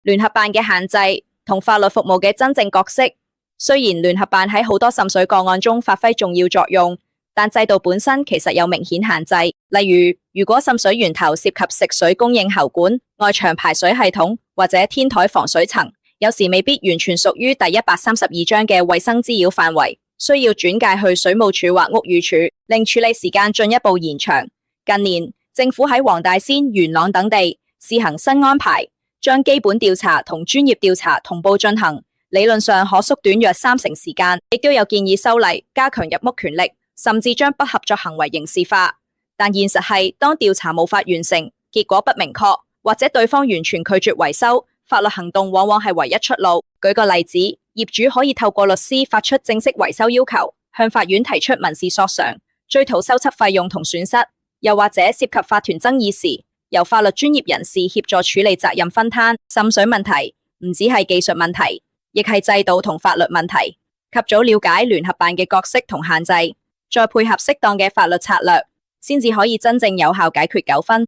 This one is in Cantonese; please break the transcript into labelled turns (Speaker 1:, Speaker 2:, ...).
Speaker 1: 聯合辦嘅限制同法律服務嘅真正角色。雖然聯合辦喺好多滲水個案中發揮重要作用，但制度本身其實有明顯限制。例如，如果滲水源頭涉及食水供應喉管、外牆排水系統或者天台防水層，有時未必完全屬於第132章嘅衛生滋擾範圍，需要轉介去水務署或屋宇署，令處理時間進一步延長。近年，政府喺黃大仙、元朗等地試行新安排，將基本調查同專業調查同步進行，理論上可縮短約30%時間，亦都有建議修例加強入屋權力，甚至將不合作行為刑事化。但現實係，當調查無法完成，結果不明確，或者對方完全拒絕維修，法律行動往往係唯一出路。舉個例子，業主可以透過律師發出正式維修要求，向法院提出民事索償，追討修葺費用同損失。又或者涉及法團爭議時，由法律專業人士協助處理責任分攤。滲水問題唔只係技術問題，亦係制度同法律問題。及早了解聯合辦嘅角色同限制，再配合適當嘅法律策略，先至可以真正有效解決糾紛。